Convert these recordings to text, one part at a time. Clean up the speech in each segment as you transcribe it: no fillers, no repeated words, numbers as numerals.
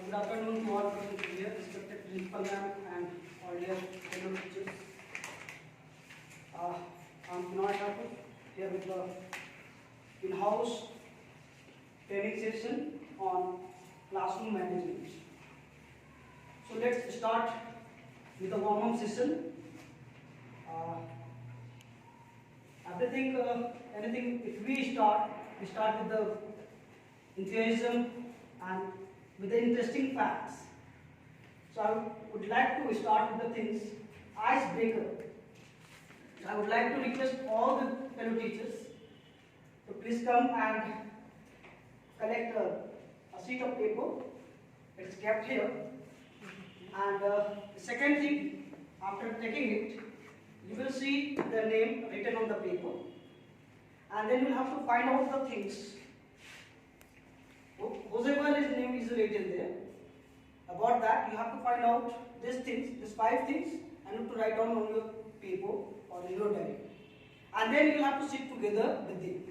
Good afternoon to all present here, respected principal ma'am and all dear fellow teachers. I'm Vinay Thakur here with the in-house training session on classroom management. So let's start with the warm-up session. Anything. If we start with the enthusiasm and with the interesting facts. So I would like to start with the things icebreaker. So I would like to request all the fellow teachers to please come and collect a sheet of paper. It's kept here. And the second thing, after taking it, you will see the name written on the paper. And then you will have to find out the things. Whoever his name is written there, about that you have to find out these things, these 5 things, and you have to write down on your paper or in your diary. And then you will have to sit together with them.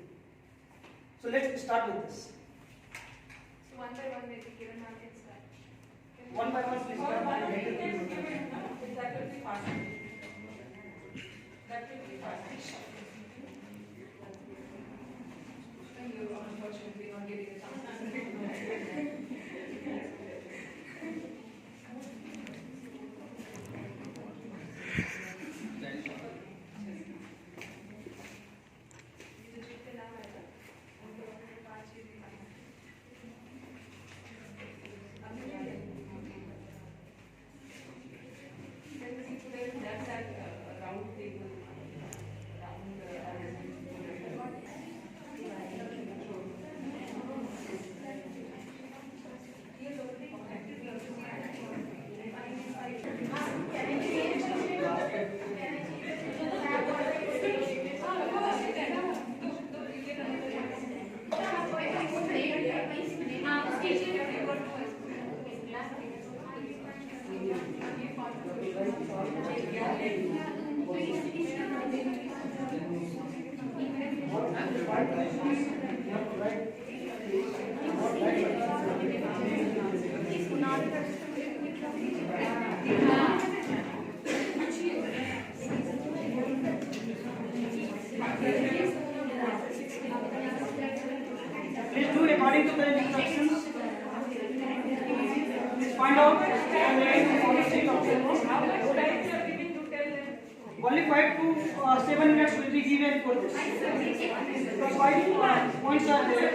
So let's start with this. So one by one, maybe given our can start. One by one, please. That will be fast. That will be fast. You are unfortunately not getting a chance. Please do according to the instructions. Please find out and write on the sheet of paper. Only 5 to 7 minutes will be given for this. Because 5 points are there.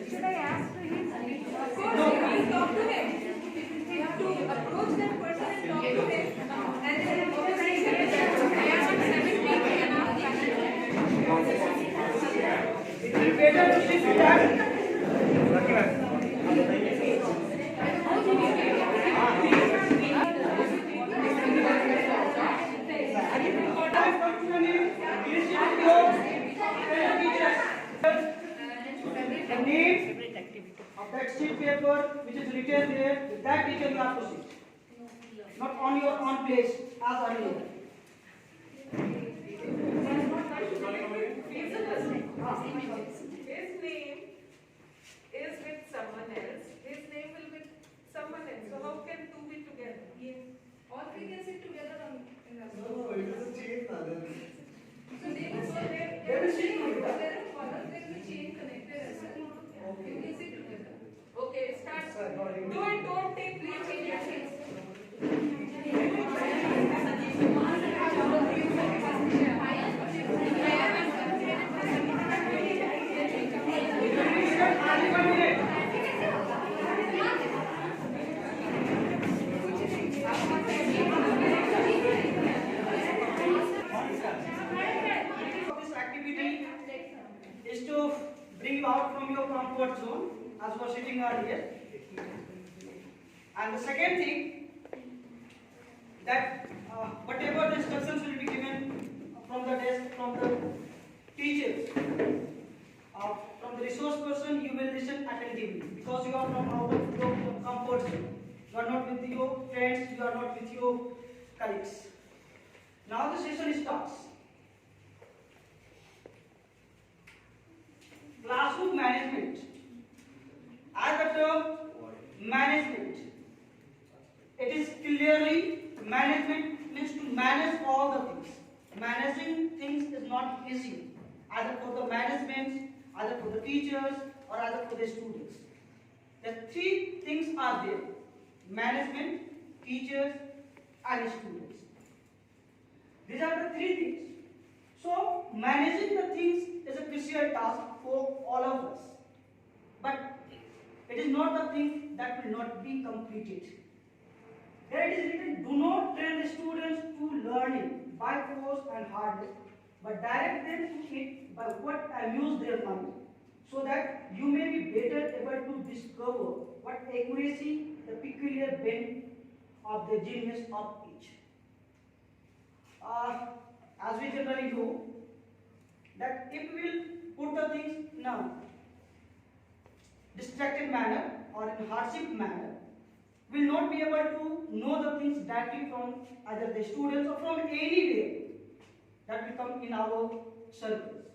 Should I ask to him? Of course, please talk to him. We have to approach that person and talk to him. And then organize it. I am on 7 weeks and It will be better to sit with that. The name of that sheet paper which is written there, with that teacher you have to sit. Not on your own place as earlier. his name is with someone else. His name will be someone else. So how can two be together? All 3 can sit together in the No, it is a chain now then. So they will go there. There will be chain connected as well. You can sit together. Okay, start. Do it. Don't take 3 changes. Is to bring you out from your comfort zone as was sitting earlier. And the second thing, that whatever the instructions will be given from the desk, from the teachers, from the resource person, you will listen attentively because you are from out of your comfort zone. You are not with your friends, you are not with your colleagues. Now the session starts. Classroom management. either for the management, either for the teachers, or either for the students. The three things are there: management, teachers, and students. These are the three things. So managing the things is a crucial task for all of us. But it is not the thing that will not be completed. Here it is written, do not train the students to learning by force and hardness, but direct them to it by what amuse their mind, so that you may be better able to discover what accuracy, the peculiar bent of the genius of each. As we generally know, that if we will put the things in a distracted manner or in hardship manner, we will not be able to know the things directly from either the students or from anywhere that will come in our circles.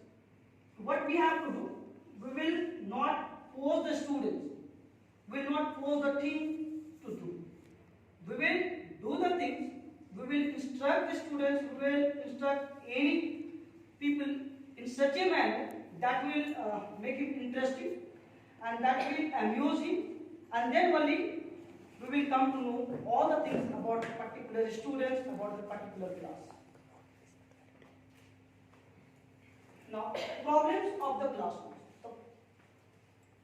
What we have to do, we will not force the students, we will not force the thing to do. We will do the things, we will instruct the students, we will instruct any people in such a manner that will make him interesting and that will amuse him, and then only we will come to know all the things about particular students, about the particular class. Now, problems of the classroom.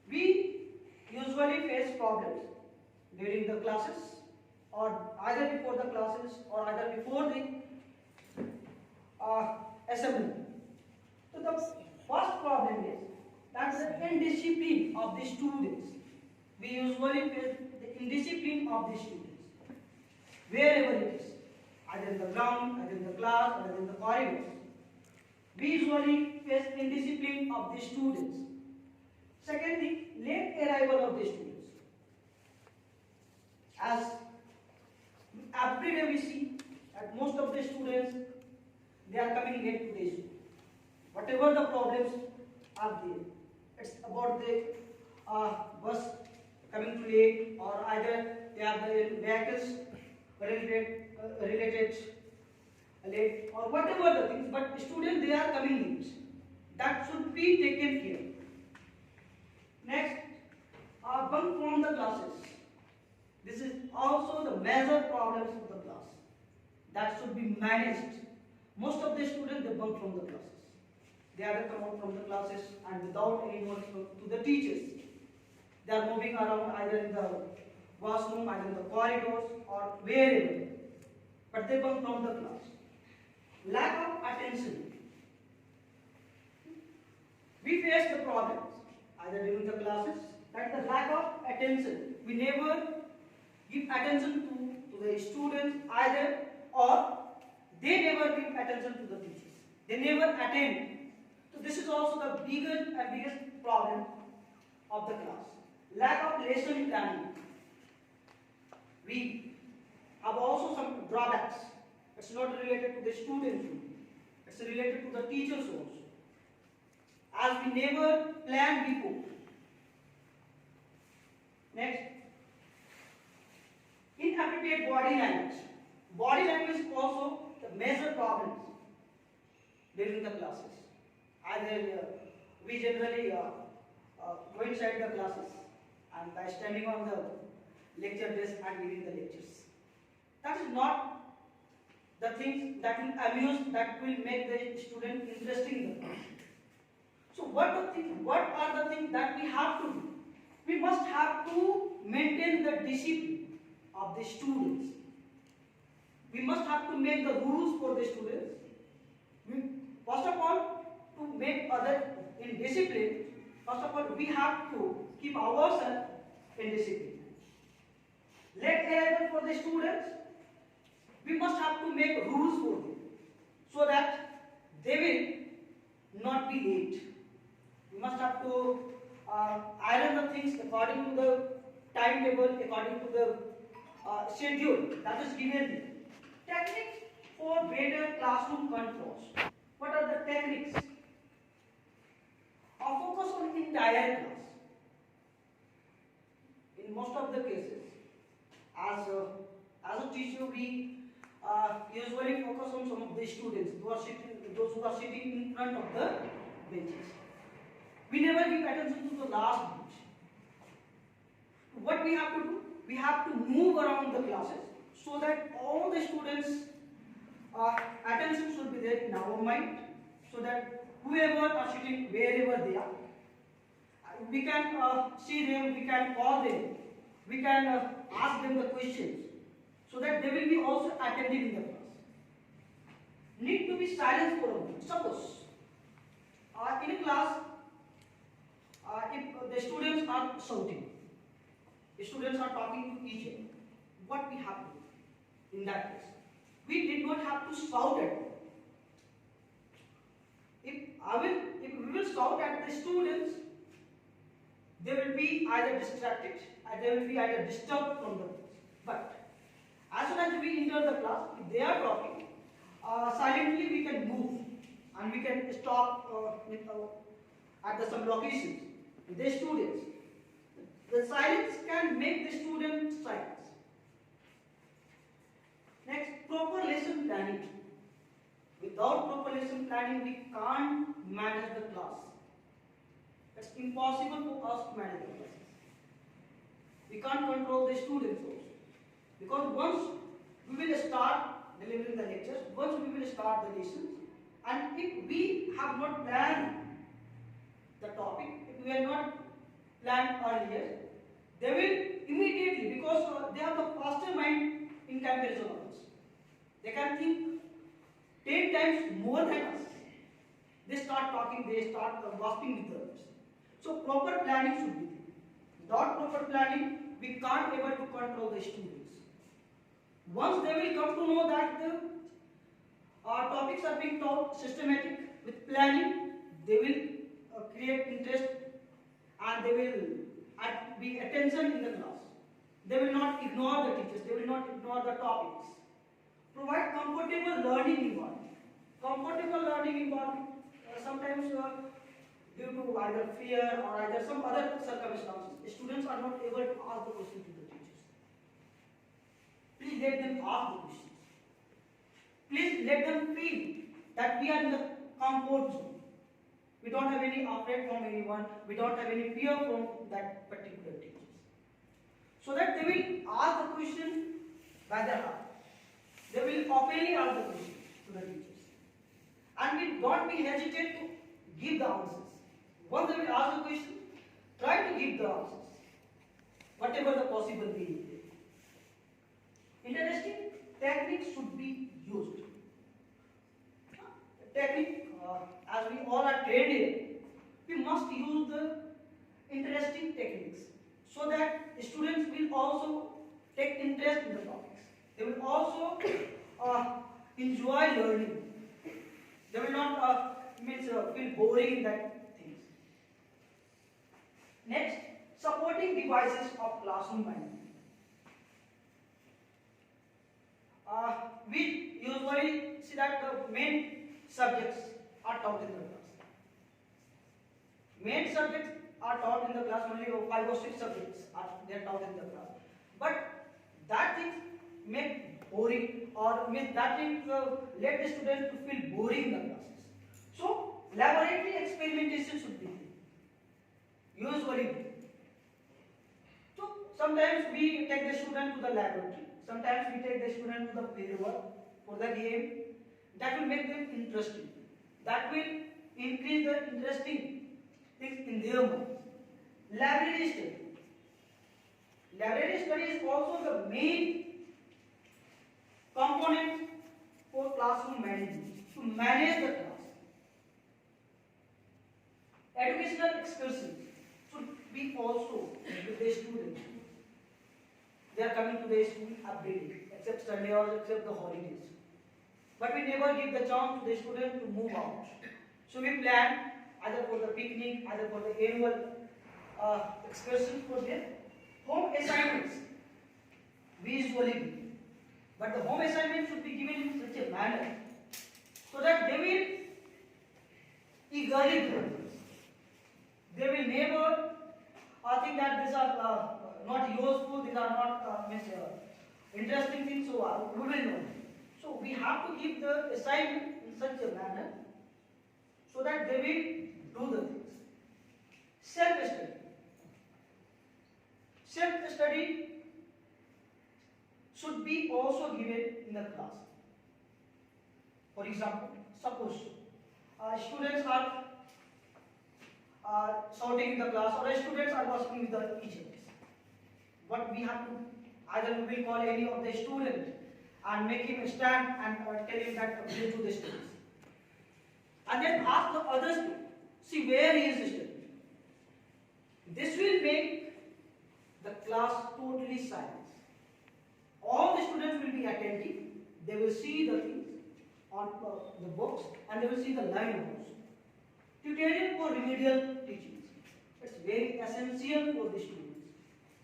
We usually face problems during the classes, or either before the classes, or either before the assembly. So the first problem is that the indiscipline of the students. We usually face the indiscipline of the students, wherever it is, either in the ground, either in the class, either in the corridors. We usually face indiscipline of the students. Secondly, late arrival of the students. As every day we see that most of the students, they are coming late to the school. Whatever the problems are there, it's about the bus coming too late, or either they have the vehicles related late, or whatever the things, but students, they are coming late. That should be taken care. Next, bunk from the classes. This is also the major problems of the class. That should be managed. Most of the students, they bunk from the classes. They either come out from the classes and without any notice to the teachers. They are moving around either in the washroom, either in the corridors, or wherever. But they bunk from the class. Lack of attention. We face the problems either during the classes, that the lack of attention. We never give attention to the students either, or they never give attention to the teachers. They never attend. So this is also the biggest problem of the class. Lack of lesson planning. We have also some drawbacks. It's not related to the students only. It's related to the teachers also. As we never planned before. Next, inappropriate body language. Body language is also the major problems during the classes. Either we generally go inside the classes and by standing on the lecture desk and giving the lectures. That is not the things that will amuse, that will make the student interesting in the class. So what are the things that we have to do? We must have to maintain the discipline of the students. We must have to make the rules for the students. First of all, to make others in discipline, first of all, we have to keep ourselves in discipline. Late arrival for the students, we must have to make rules for them, so that they will not be late. We must have to iron the things according to the timetable, according to the schedule that is given. Techniques for better classroom controls. What are the techniques? Focus on entire class. In most of the cases, as a teacher, we usually focus on some of the students those who are sitting in front of the benches. We never give attention to the last bench. What we have to do? We have to move around the classes so that all the students' attention should be there in our mind, so that whoever are sitting wherever they are, we can see them, we can call them, we can ask them the questions, so that they will be also attending in the class. Need to be silent for a moment. Suppose in a class, if the students are shouting, the students are talking to each other, what we have to do in that case? We did not have to shout at them. If we will shout at the students, they will be either distracted, or they will be either disturbed from the class. But as soon as we enter the class, if they are talking, silently we can move and we can stop at some locations with the students. The silence can make the student silence. Next, proper lesson planning. Without proper lesson planning, we can't manage the class. It's impossible for us to manage the classes. We can't control the students also. Because once we will start delivering the lectures, once we will start the lessons, and if we have not planned the topic, if we have not planned earlier, they will immediately, because they have the faster mind in comparison of us. They can think 10 times more than us. They start talking, they start gossiping with others. So proper planning should be there. Without proper planning, we can't able to control the students. Once they will come to know that the topics are being taught systematic with planning, they will create interest and they will be attention in the class. They will not ignore the teachers, they will not ignore the topics. Provide comfortable learning environment. Comfortable learning environment, sometimes due to either fear or either some other circumstances, students are not able to ask the question to the teachers. Please let them ask the questions. Please let them feel that we are in the comfort zone. We don't have any afraid from anyone. We don't have any fear from that particular teachers. So that they will ask the question by their heart. They will openly ask the question to the teachers. And we don't be hesitant to give the answers. Once they will ask the question, try to give the answers. Whatever the possible way is there. Interesting techniques should be used. Technique, as we all are trained in, we must use the interesting techniques so that students will also take interest in the topics. They will also enjoy learning. They will not feel boring in that things. Next, supporting devices of classroom management. We usually see that the main subjects are taught in the class. Main subjects are taught in the class, only 5 or 6 subjects are taught in the class. But that thing make boring or make that thing let the students to feel boring in the classes. So laboratory experimentation should be there. Usually. So sometimes we take the student to the laboratory. Sometimes we take the student to the field work for the game. That will make them interesting. That will increase the interesting things in their minds. Library study. Library study is also the main component for classroom management, to manage the class. Educational excursions should be also with the students. They are coming to the school every day, except Sunday or except the holidays. But we never give the chance to the students to move out. So we plan either for the picnic, either for the annual excursion for their home assignments. We usually do. But the home assignment should be given in such a manner so that they will eagerly do it. They will never think that these are not useful, these are not interesting things, so we will know. So we have to give the assignment in such a manner so that they will also given in the class. For example, suppose students are shouting in the class, or students are gossiping with the teachers. What we have to, either we will call any of the student and make him stand and tell him that listen to the students, and then ask the others to see where he is studying. This will make the class totally silent. All the students will be attentive. They will see the things on the books, and they will see the line notes. Tutorial for remedial teachings. It's very essential for the students.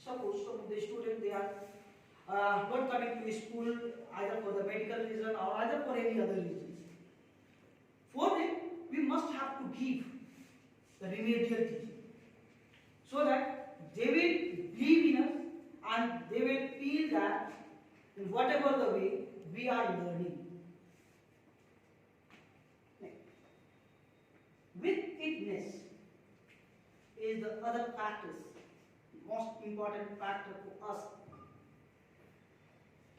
Suppose some of the students, they are not coming to school either for the medical reason or either for any other reasons. For them, we must have to give the remedial teaching, so that they will believe in us and they will feel that in whatever the way we are learning. Witness is the other factors, most important factor for us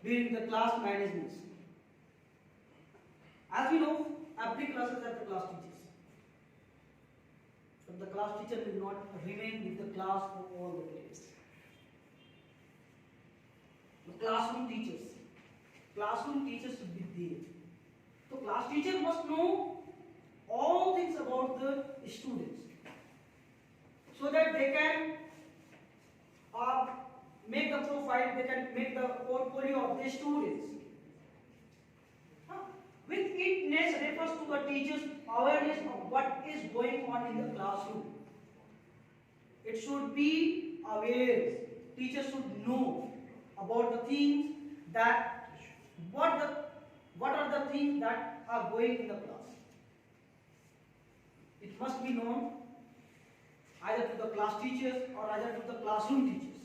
during the class management. As we know, every class has the class teachers. But the class teacher will not remain with the class for all the days. The classroom teachers should be there. So class teacher must know all things about the students, so that they can make the profile, they can make the portfolio of the students. Witness refers to the teacher's awareness of what is going on in the classroom. It should be aware. Teachers should know about the things that what are the things that are going in the class. It must be known either to the class teachers or either to the classroom teachers.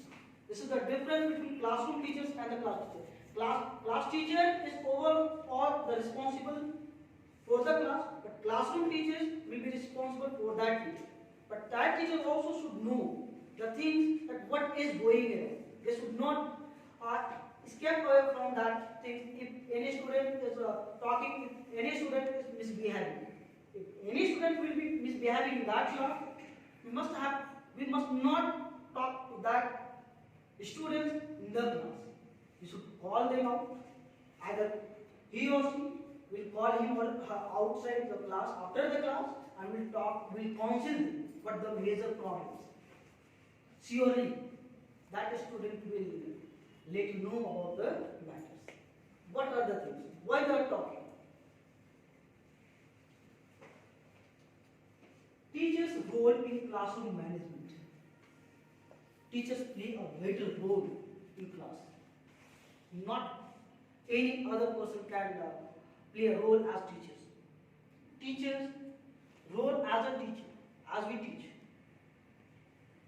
This is the difference between classroom teachers and the class teachers. Class teacher is overall the responsible for the class, but classroom teachers will be responsible for that teacher. But that teacher also should know the things that what is going on. They should not escape away from that thing. If any student is talking, if any student is misbehaving, if any student will be misbehaving in that class, we must not talk to that students in the class. We should call them out. Either he or she will call him or her outside the class, after the class, and will counsel them what the major problems. Surely that student will let you know about the matters. What are the things? Why they are talking? Teachers' role in classroom management. Teachers play a vital role in class. Not any other person can play a role as teachers. Teachers' role as a teacher, as we teach,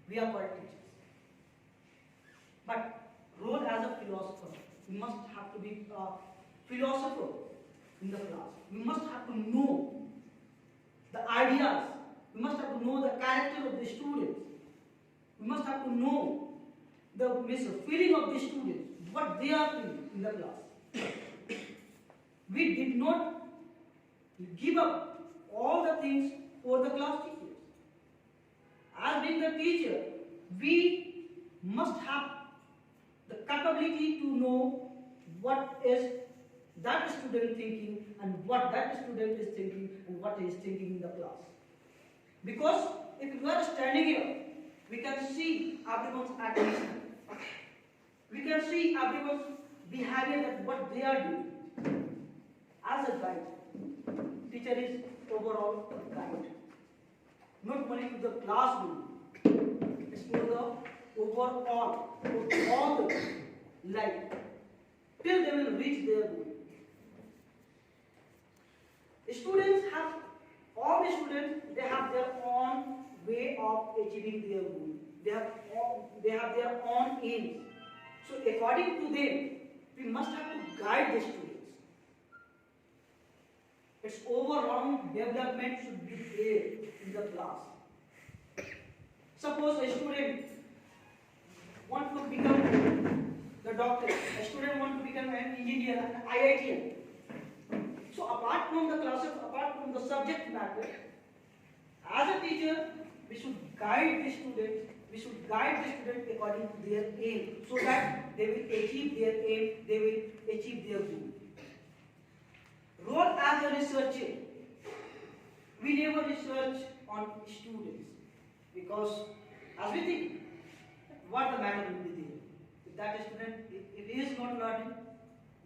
we are called teachers. But role as a philosopher, we must have to be a philosopher in the class. We must have to know the ideas. We must have to know the character of the students. We must have to know the feeling of the students, what they are feeling in the class. We did not give up all the things for the class teachers. As being the teacher, we must have the capability to know what is that student thinking and what that student is thinking and what he is thinking in the class. Because if we are standing here, we can see everyone's activity. We can see everyone's behavior and what they are doing. As a guide, teacher is overall a guide. Not only to the classroom, it's for the overall, for all the life, till they will reach their goal. All the students, they have their own way of achieving their goal. They have their own aims. So according to them, we must have to guide the students. Its overall development should be there in the class. Suppose a student wants to become the doctor. A student want to become an engineer, an IITian. So apart from the classes, apart from the subject matter, as a teacher, we should guide the students. We should guide the students according to their aim, so that they will achieve their aim. They will achieve their goal. Role as a researcher. We never research on students because, as we think, what the matter will be there. If that student, if he is not learning,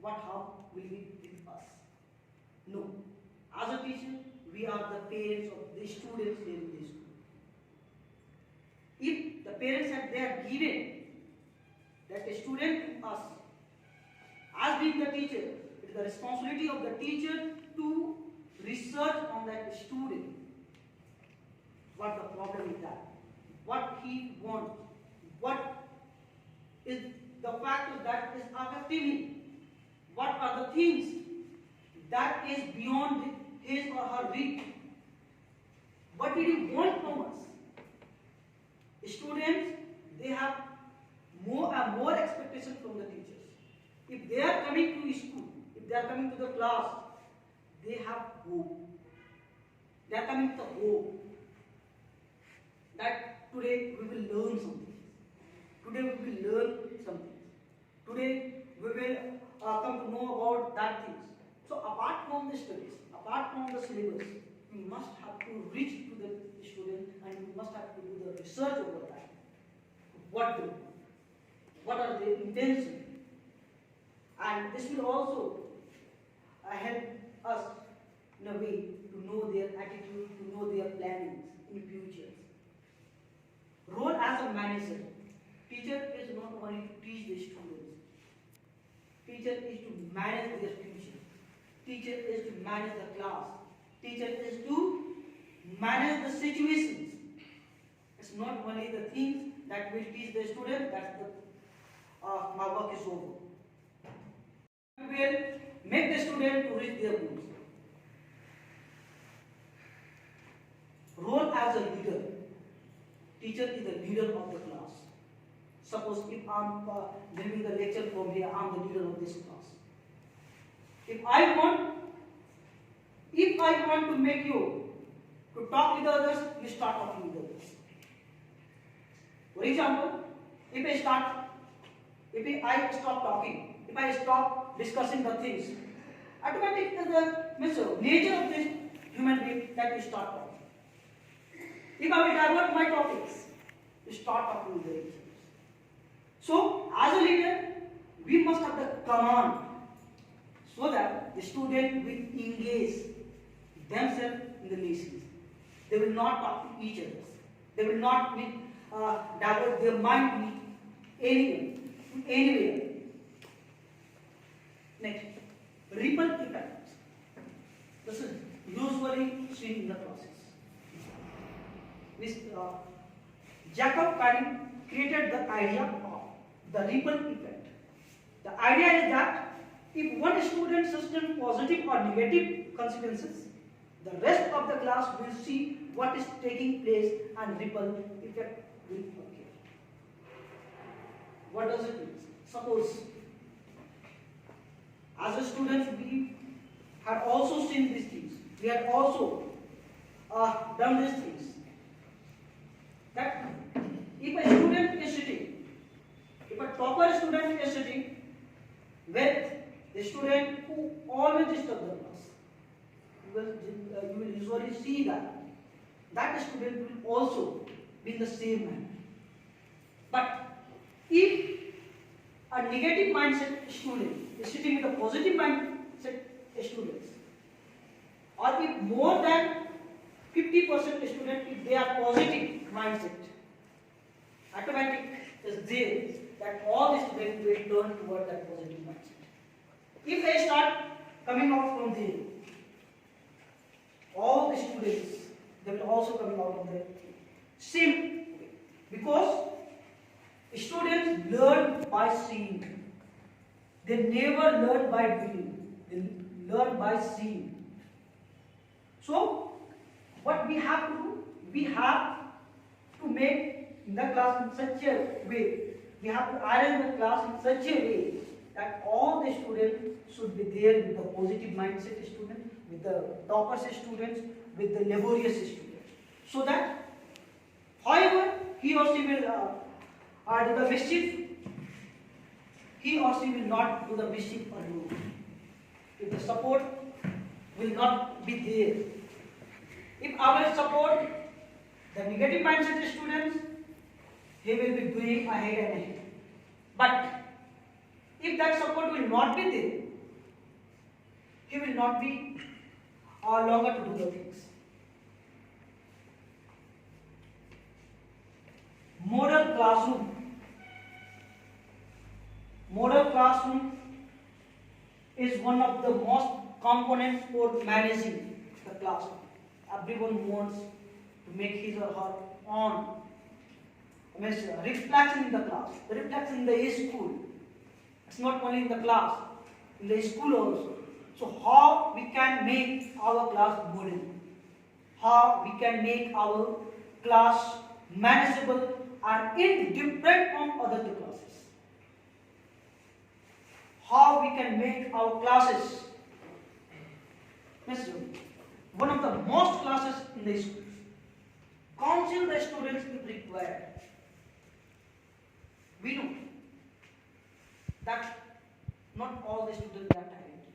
what harm will be with us? No. As a teacher, we are the parents of the students in this school. If the parents they have given that a student to us, as being the teacher, it is the responsibility of the teacher to research on that student. What the problem is that? What he wants? What is the factor that is affecting him? What are the things that is beyond his or her reach? What did he want from us? Students, they have more expectation from the teachers. If they are coming to school, if they are coming to the class, they have hope. They are coming with the hope that today we will learn something. Today we will learn something. Today we will come to know about that things. So apart from the studies, apart from the syllabus, we must have to reach to the student and we must have to do the research over that. What are their intentions? And this will also help us in a way to know their attitude, to know their plannings in future. Role as a manager. Teacher is not only to teach the students. Teacher is to manage their future. Teacher is to manage the class. Teacher is to manage the situations. It's not only the things that will teach the student that my work is over. We will make the student to reach their goals. Role as a leader. Teacher is the leader of the class. Suppose if I am giving the lecture from here, I am the leader of this class. If I want to make you to talk with others, you start talking with others. For example, if I stop talking, if I stop discussing the things, automatically the nature of this human being that you start talking. If I will divert my topics, you start talking with the others. So, as a leader, we must have the command so that the student will engage themselves in the lessons. They will not talk to each other. They will not divert their mind anywhere. Next, ripple effect. This is usually seen in the process. Jacob Cady created the idea of the ripple effect. The idea is that if one student sustains positive or negative consequences, the rest of the class will see what is taking place and ripple effect will occur. What does it mean? Suppose, as a student, we had also seen these things. We had also done these things. That if a student is sitting, if a topper student is sitting with the student who always disturbs the class, you will usually see that student will also be in the same manner. But if a negative mindset student is sitting with a positive mindset students, or if more than 50% student, if they are positive mindset, automatic is there that all the students will turn toward that positive mindset. If they start coming out from there, all the students, they will also coming out of the same way. Because students learn by seeing. They never learn by doing. They learn by seeing. So, what we have to do? We have to make in the class in such a way we have to arrange the class in such a way that all the students should be there with the positive mindset student, with the toppers students, with the laborious students, so that however he or she will do the mischief, he or she will not do the mischief alone. If the support will not be there, if our support the negative mindset students, he will be doing ahead and ahead. But if that support will not be there, he will not be longer to do the things. Model classroom. Model classroom is one of the most components for managing the classroom. Everyone wants to make his or her own reflection in the class, the reflection in the school. It's not only in the class, in the school also. So how we can make our class model? How we can make our class manageable and indifferent from other two classes? How we can make our classes one of the most classes in the schools. Counsel the students if required. We know that not all the students are talented.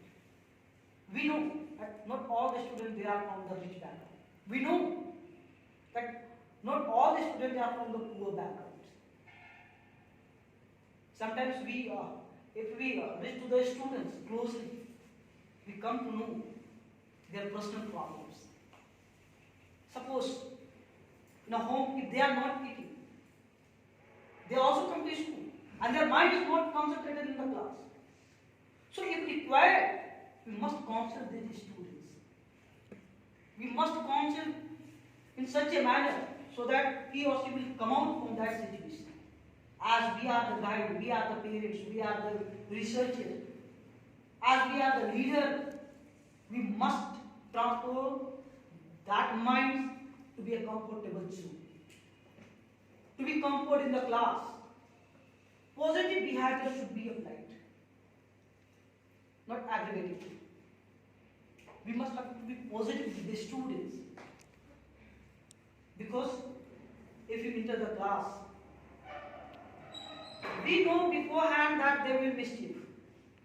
We know that not all the students they are from the rich background. We know that not all the students are from the poor backgrounds. Sometimes we, if we reach to the students closely, we come to know their personal problems. Suppose in a home, if they are not eating, they also come to school and their mind is not concentrated in the class. So if required, we must counsel these students. We must counsel in such a manner so that he or she will come out from that situation. As we are the guide, we are the parents, we are the researchers, as we are the leader, we must transform that mind to be a comfortable zone. To be comfort in the class. Positive behavior should be applied, not aggravative. We must have to be positive with the students. Because if you enter the class, we know beforehand that they will mischief.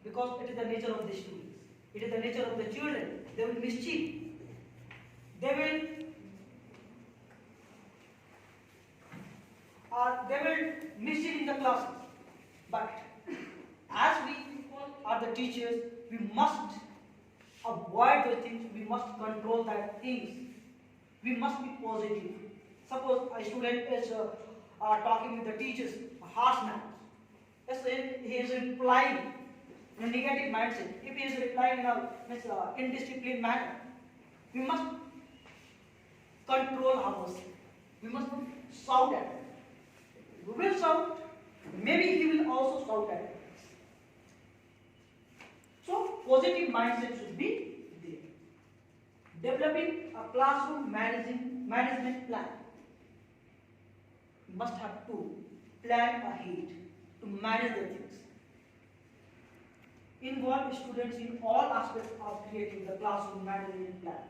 Because it is the nature of the students. It is the nature of the children. They will mischief. They will mischief in the classes. But as we are the teachers, we must avoid those things. We must control that things. We must be positive. Suppose a student is talking with the teachers, a harsh manner. Yes, he is replying in a negative mindset. If he is replying in a indisciplined manner, we must control ourselves. We must not shout at him. We will shout, maybe he will also shout at us. So, positive mindset should be there. Developing a classroom management plan. You must have to plan ahead to manage the things. Involve students in all aspects of creating the classroom management plan.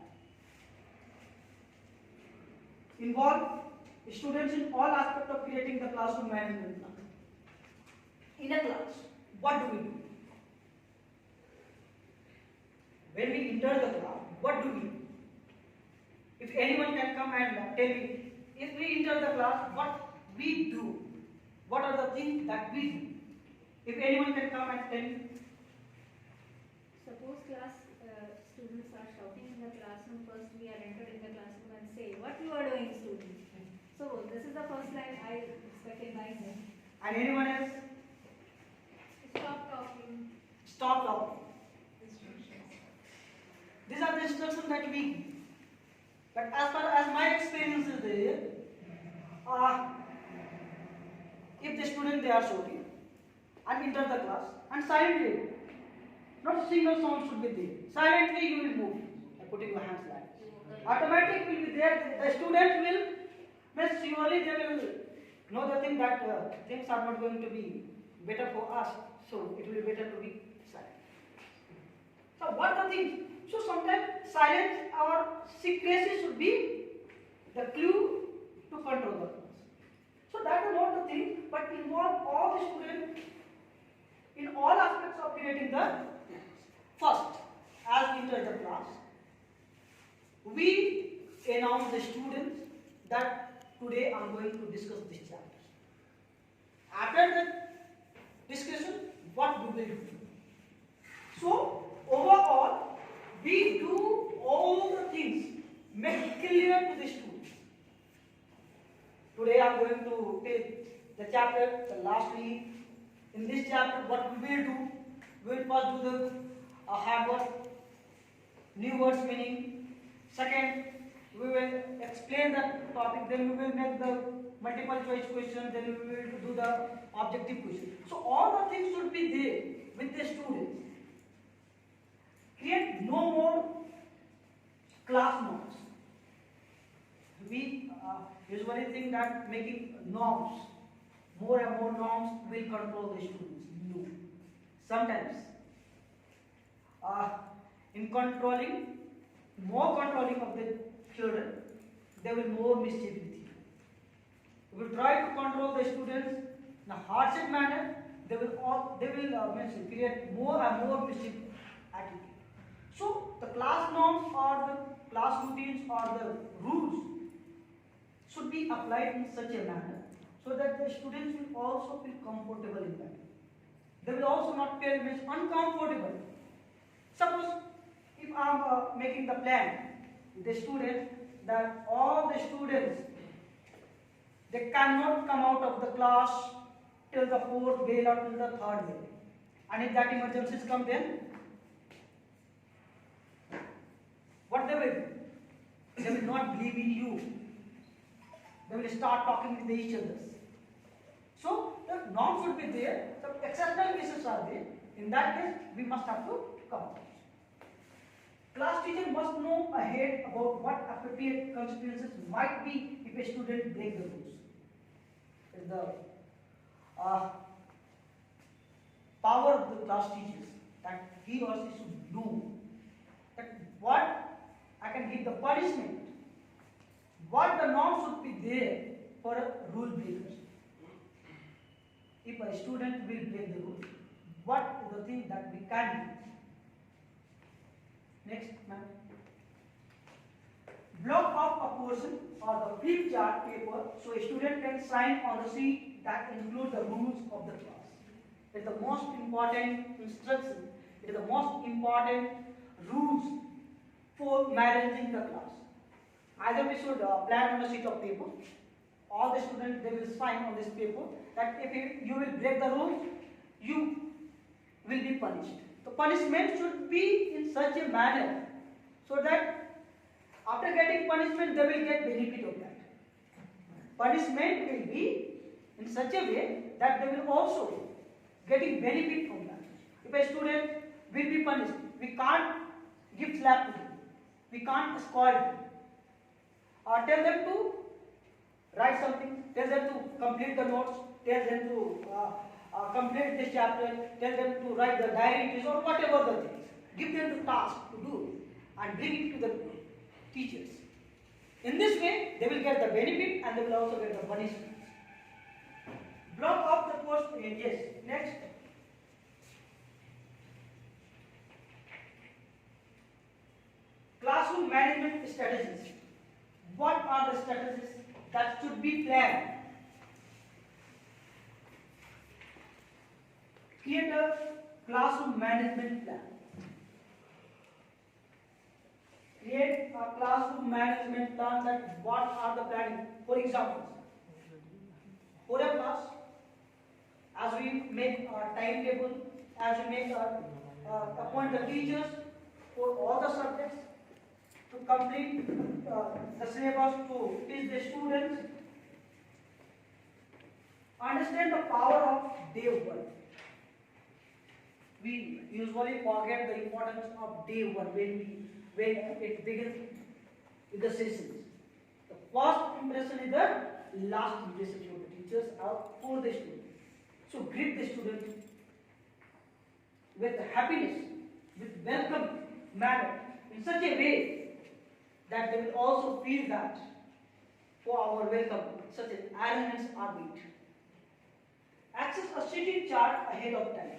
Involve students in all aspects of creating the classroom management plan. In a class, what do we do? When we enter the class, what do we do? If anyone can come and tell me, if we enter the class, what we do? What are the things that we do? If anyone can come and tell me. Suppose class students are shouting in the classroom, first we are entered in the classroom and say, what you are doing, students? So this is the first line I expected by them. And anyone else? Stop talking. Stop talking. These are the instructions that we give. But as far as my experience is there, if the student they are shouting and enter the class and silently, not a single sound should be there. Silently you will move by putting your hands like this. Automatic will be there. The student will, surely they will know the thing that things are not going to be better for us, so it will be better to be silent. So what are the things? So sometimes silence or secrecy should be the clue to control the class. So that is not the thing, but involve all the students in all aspects of creating the class. First, as we enter the class, we announce the students that today I am going to discuss this chapter. After the discussion, what we will do? So overall, we do all the things, make clear to the students. Today I am going to take the chapter, the last week. In this chapter, what we will do? We will first do the hard word, new words meaning. Second, we will explain the topic. Then we will make the multiple choice question. Then we will do the objective question. So all the things should be there with the students. Create no more class norms. We usually think that making norms, more and more norms will control the students. No. Sometimes, in more controlling of the children, they will more mischief with you. We will try to control the students in a hardship manner. They will create more and more mischief attitude. So the class norms or the class routines or the rules should be applied in such a manner so that the students will also feel comfortable in that. They will also not feel uncomfortable. Suppose if I am making the plan with the students that all the students, they cannot come out of the class till the fourth bell or till the third bell, and if that emergencies come, then what they will do? They will not believe in you. They will start talking with each other. So the norms should be there. The exceptional cases are there. In that case, we must have to come out. Class teacher must know ahead about what appropriate consequences might be if a student breaks the rules. It's the power of the class teachers that he or she should know that what I can give the punishment, what the norm should be there for a rule breaker. If a student will break the rule, what is the thing that we can do? Next, ma'am. Block off a portion or the flip chart paper so a student can sign on the sheet that include the rules of the class. It is the most important instruction. It is the most important rules for managing the class. Either we should plan on a sheet of paper. All the students, they will sign on this paper that if you will break the rules, you will be punished. The punishment should be in such a manner so that after getting punishment, they will get benefit of that. Punishment will be in such a way that they will also getting benefit from that. If a student will be punished, we can't give slap to him. We can't scold him. Or tell them to write something, tell them to complete the notes, tell them to complete this chapter, tell them to write the diary or whatever the things. Give them the task to do and bring it to the teachers. In this way, they will get the benefit and they will also get the punishment. Block off the course. Yes. Next. Classroom management strategies. What are the strategies that should be planned? Create a classroom management plan. Create a classroom management plan that what are the planning. For example, for a class, as we make our timetable, as we make our appoint the teachers for all the subjects, to complete the syllabus, to teach the students, understand the power of day one. We usually forget the importance of day one when it begins with the sessions. The first impression is the lasting relationship of the teachers are for the student. So greet the student with happiness, with welcome manner, in such a way that they will also feel that for our welcome, such an arrangements are made. Access a seating chart ahead of time.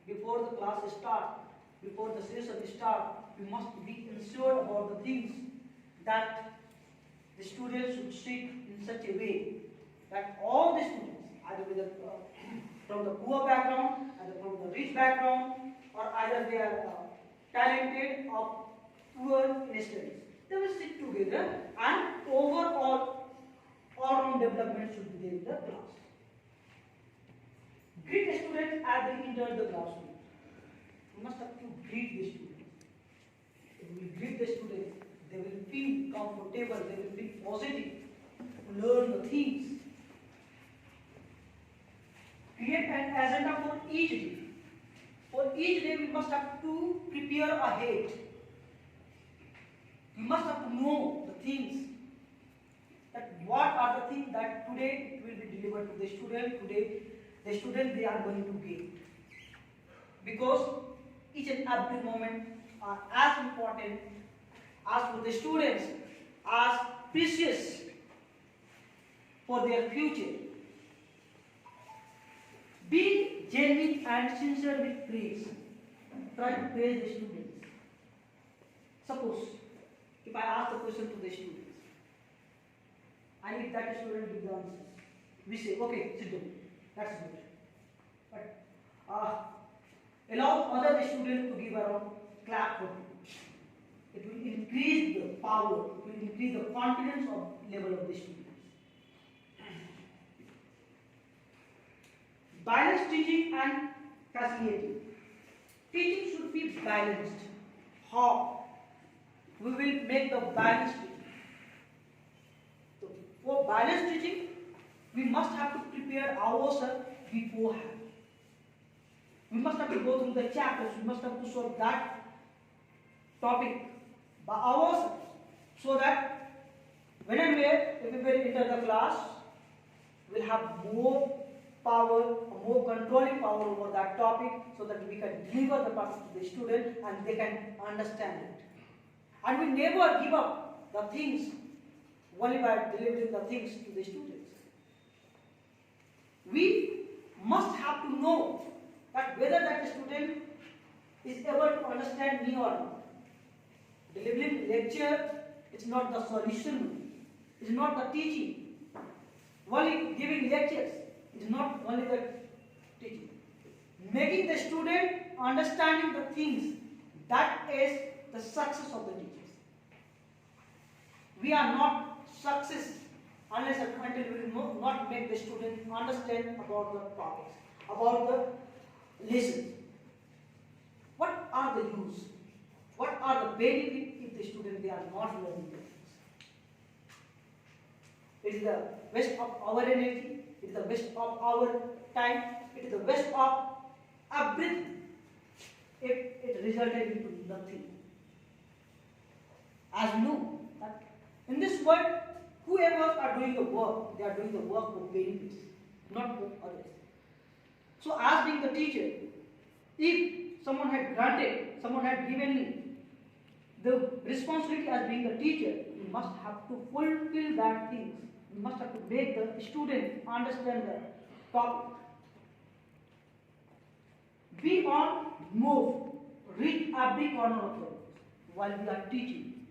Before the class starts, before the session starts, we must be ensured about the things that the students should sit in such a way that all the students, either with from the poor background, either from the rich background, or either they are talented or poor in studies, they will sit together and overall all-round development should be there in the class. Greet the students as they enter the classroom. You must have to greet the students. If we greet the students, they will feel comfortable, they will feel positive, to learn the things. Create an agenda for each day. For each day, we must have to prepare ahead. We must have to know the things. That what are the things that today it will be delivered to the student. Today, the student they are going to get. Because each and every moment are as important as for the students, as precious for their future. Be genuine and sincere with praise. Try to praise the students. Suppose, if I ask a question to the students, and if that student gives the answers, we say, okay, sit down. That's good. But allow other students to give around clap for you. It will increase the power, it will increase the confidence of level of the students. Balanced teaching and facilitating. Teaching should be balanced. How? We will make the balanced teaching. So, for balanced teaching, we must have to prepare ourselves beforehand. We must have to go through the chapters, we must have to solve that topic by ourselves, so that when and where everybody enter the class, we'll have more power, more controlling power over that topic, so that we can deliver the topic to the student and they can understand it. And we never give up the things only by delivering the things to the students. We must have to know that whether that student is able to understand me or not. Delivering lecture is not the solution, is not the teaching. Only giving lectures is not only the teaching. Making the student understanding the things, that is the success of the teachers. We are not success unless and until we will not make the student understand about the topics, about the lessons. What are the use? What are the benefits if the student they are not learning the things? It is the waste of our energy, it is the waste of our time, it is the waste of everything if it resulted into nothing. As we know that in this world, whoever are doing the work, they are doing the work for benefits, not for others. So as being the teacher, if someone had granted, someone had given me the responsibility as being the teacher, you must have to fulfill that things. You must have to make the student understand the topic. Be on move, read every corner of the world while we are teaching.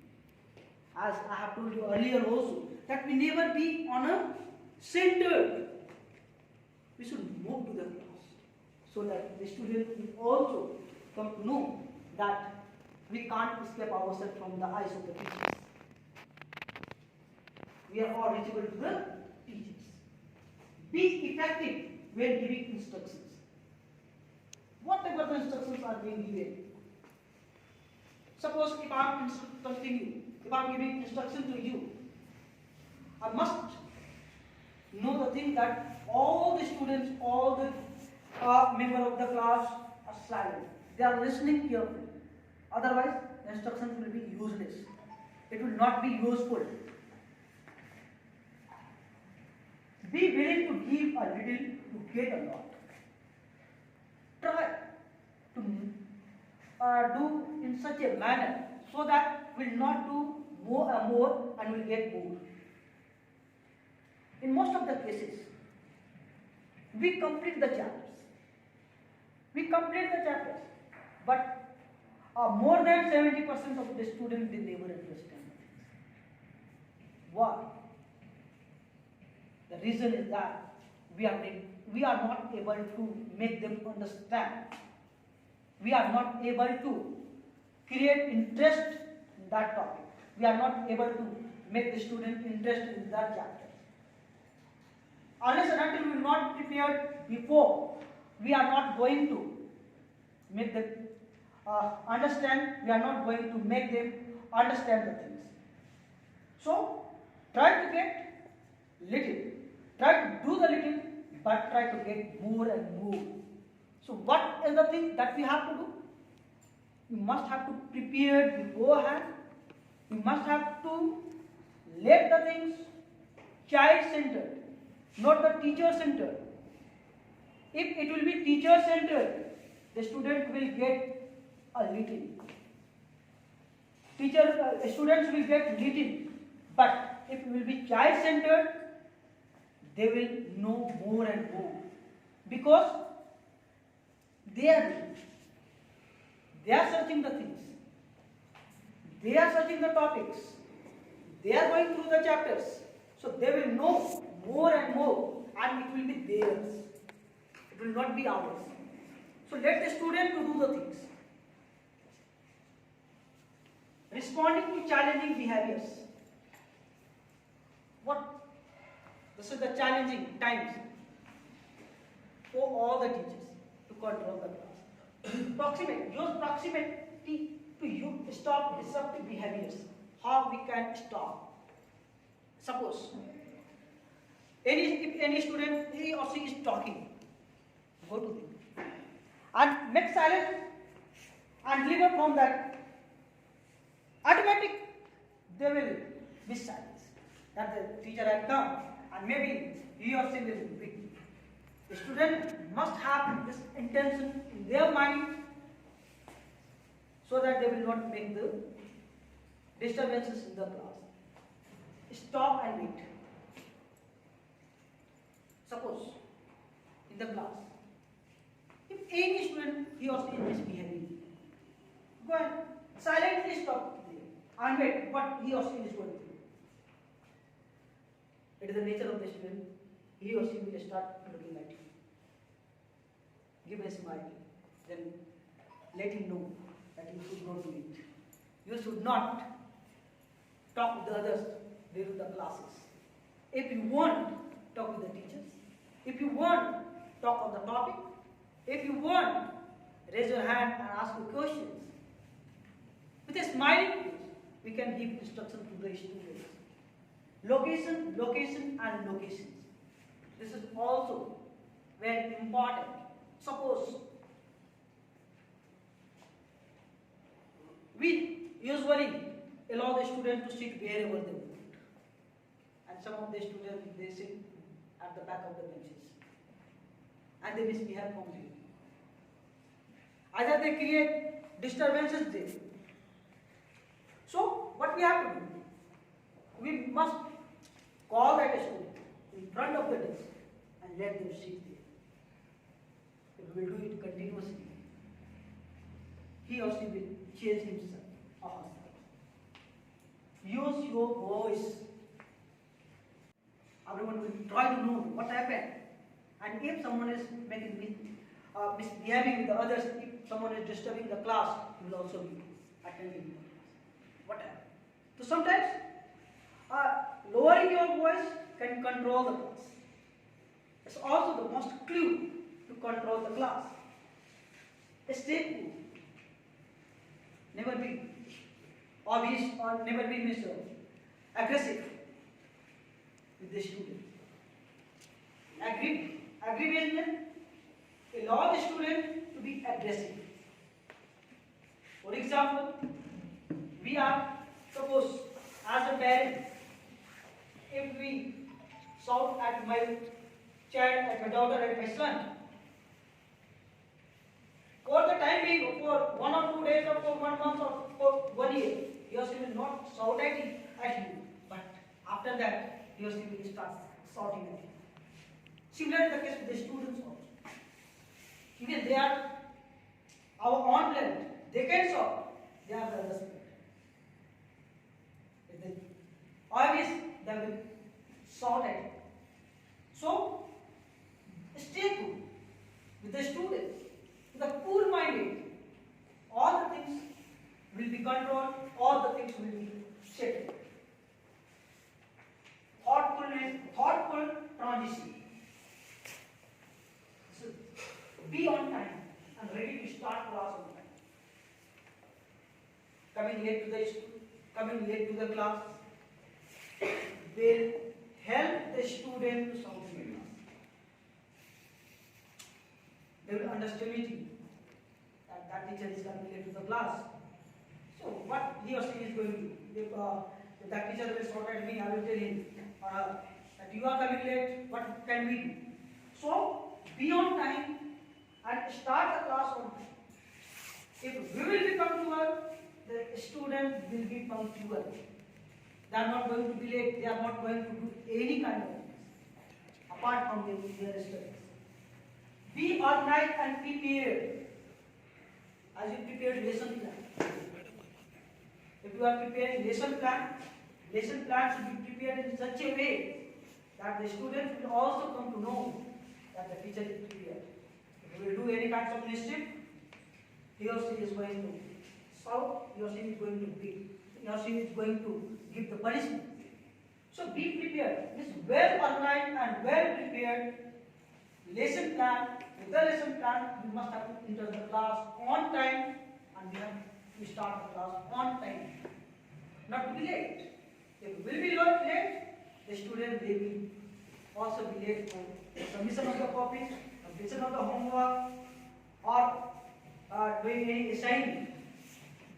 As I have told you earlier also, that we never be on a center. We should move to the class so that the student will also come to know that we can't escape ourselves from the eyes of the teachers. We are all reachable to the teachers. Be effective when giving instructions. Whatever the instructions are being given. Suppose if I am instructing you, if I am giving instruction to you, I must know the thing that all the students, all the members of the class are silent. They are listening carefully. Otherwise, the instructions will be useless. It will not be useful. Be willing to give a little to get a lot. Try to do in such a manner so that we'll not do more and we'll get more. In most of the cases, we complete the chapters. But more than 70% of the students, they never understand. Why? The reason is that we are not able to make them understand. We are not able to create interest in that topic. We are not able to make the student interested in that chapter. Unless and until we are not prepared before, we are not going to make them understand. We are not going to make them understand the things. So, try to get little. Try to do the little, but try to get more and more. So, what is the thing that we have to do? You must have to prepare beforehand. You must have to let the things child-centered, not the teacher-centered. If it will be teacher-centered, the student will get a little. Students will get little, but if it will be child-centered, they will know more and more, because they are searching the things, they are searching the topics, they are going through the chapters, so they will know more and more, and it will be theirs. It will not be ours. So let the student to do the things. Responding to challenging behaviors. This is the challenging times for all the teachers to control the class. Use proximity to stop disruptive behaviors. How we can stop? Suppose if any student, he or she is talking, go to them and make silent and deliver from that. Automatic, they will be silent. That the teacher had come, and maybe he or she will be. The student must have this intention in their mind so that they will not make the disturbances in the class. Stop and wait. Suppose in the class, if any student, he or she is misbehaving, go and silently stop there and wait what he or she is going to do. It is the nature of the student. He or she will start looking at you. Give a smile, then let him know that you should not do it. You should not talk with the others during the classes. If you want, talk with the teachers. If you want, talk on the topic. If you want, raise your hand and ask your questions. With a smiling face, we can give instruction to the students. Location, location and locations. This is also very important. Suppose we usually allow the student to sit wherever they want. And some of the students, they sit at the back of the benches. And they misbehave completely. Either they create disturbances there. So, what we have to do? We must call that student in front of the desk and let them sit there. If we will do it continuously, he or she will change himself or herself. Use your voice. Everyone will try to know what happened. And if someone is misbehaving with the others, if someone is disturbing the class, he will also be attending the class. What happened? So sometimes lowering your voice can control the class. It's also the most clue to control the class. Stay cool. Never be obvious or never be aggressive with the student. Aggravation allow the student to be aggressive. For example, we are, suppose as a parent, if we shout at my child, at my daughter, at my son. For the time being, for 1 or 2 days, or for 1 month, or for 1 year, he or she will not shout at you. But after that, he or she will start shouting at you. Similar is the case with the students also. Even they are our own planet. They can shout. They are the other spirit. If they always they will shout at you. So stay cool with the students. With the cool minded, all the things will be controlled. All the things will be settled. Thoughtful transition. So be on time and ready to start class on time. Coming late to the school, coming late to the class will help the student to sound in class. They will understand it that teacher is coming late to the class. So what he or she is going to do? If that teacher will shout at me, I will tell him that you are coming late. What can we do? So be on time and start the class on time. If we will be punctual, the student will be punctual. They are not going to be late. They are not going to do any kind of things apart from their studies. Be organized and prepared as you prepare lesson plan. If you are preparing lesson plan should be prepared in such a way that the students will also come to know that the teacher is prepared. If you will do any kind of mischief, he or she is going to shout, he or she is going to beat, he or she is going to give the punishment. So be prepared. This well organized and well prepared lesson plan. With the lesson plan, we must have to enter the class on time and we have to start the class on time. Not to be late. If we will be late, the student will also be late for submission of the copies, completion of the homework, or doing any assignment.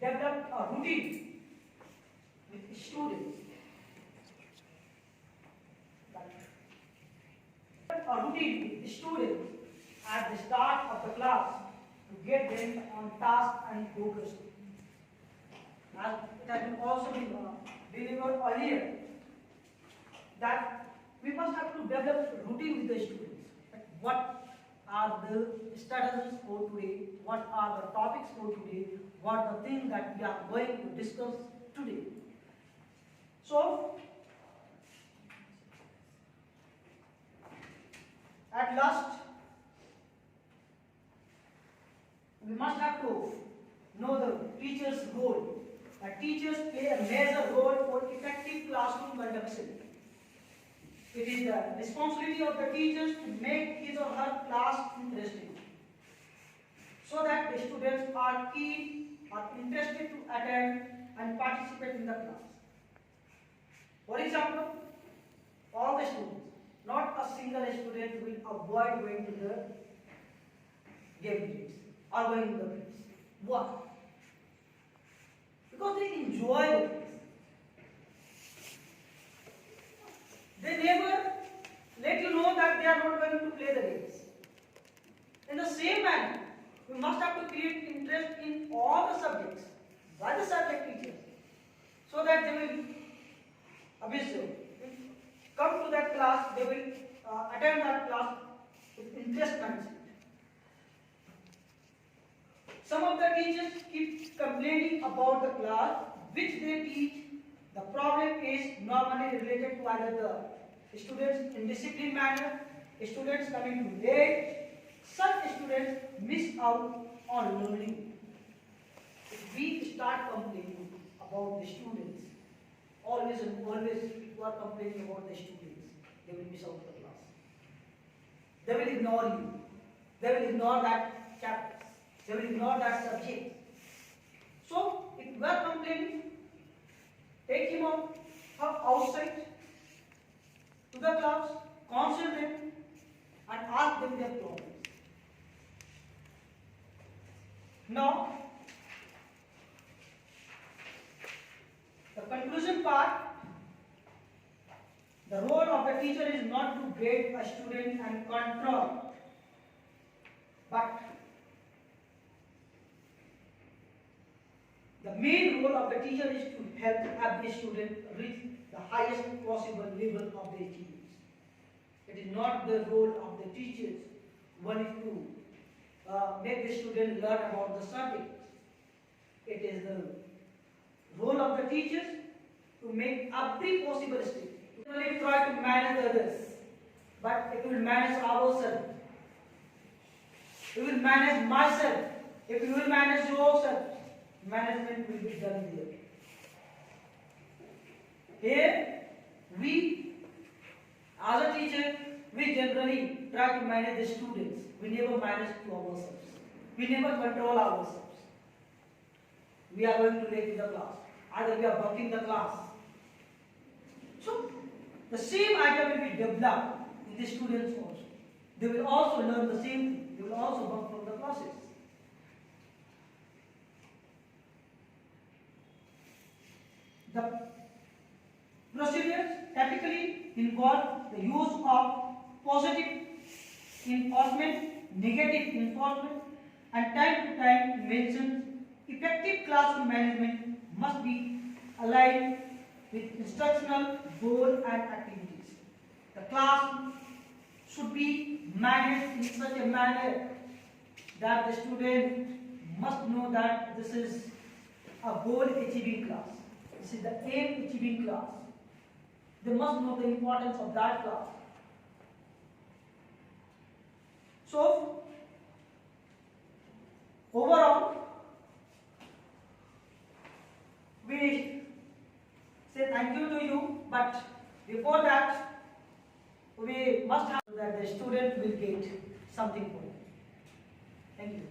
Develop a routine with students. A routine with students at the start of the class to get them on task and focused. As it has been also been delivered earlier, that we must have to develop a routine with the students. Like what are the strategies for today? What are the topics for today? What are the things that we are going to discuss today? So, at last, we must have to know the teacher's role. Teachers play a major role for effective classroom conduction. It is the responsibility of the teachers to make his or her class interesting, so that the students are keen or interested to attend and participate in the class. For example, all the students, not a single student will avoid going to the game periods or going to the place. Why? Because they enjoy the place. They never let you know that they are not going to play the games. In the same manner, we must have to create interest in all the subjects by the subject teachers, so that they will obviously come to that class, they will attend that class with interest mindset. Some of the teachers keep complaining about the class which they teach. The problem is normally related to either the students' indisciplined manner, students coming too late. Such students miss out on learning. If we start complaining about the students, always and always you are complaining about the students, they will miss out the class. They will ignore you. They will ignore that chapter. They will ignore that subject. So, if you are complaining, take him out, outside to the class, counsel them, and ask them their problems. Now, the conclusion part, the role of a a teacher is not to grade a student and control, but the main role of the teacher is to help every student reach the highest possible level of their achievements. It is not the role of the teachers only to make the student learn about the subject. It is the role of the teachers to make every possible step. We only try to manage others, but it will manage ourselves. We will manage myself. If you will manage yourself, management will be done there. Here, we, as a teacher, we generally try to manage the students. We never manage to ourselves. We never control ourselves. We are going to late in the class. Either we are bunking the class. So, the same idea will be developed in the students also. They will also learn the same thing. They will also bunk from the classes. The procedures typically involve the use of positive enforcement, negative enforcement, and time to time mentions. Effective classroom management must be aligned with instructional goal and activities. The class should be managed in such a manner that the student must know that this is a goal achieving class. This is the aim achieving class. They must know the importance of that class. So, overall, we say thank you to you, but before that, we must have that the student will get something for it. Thank you.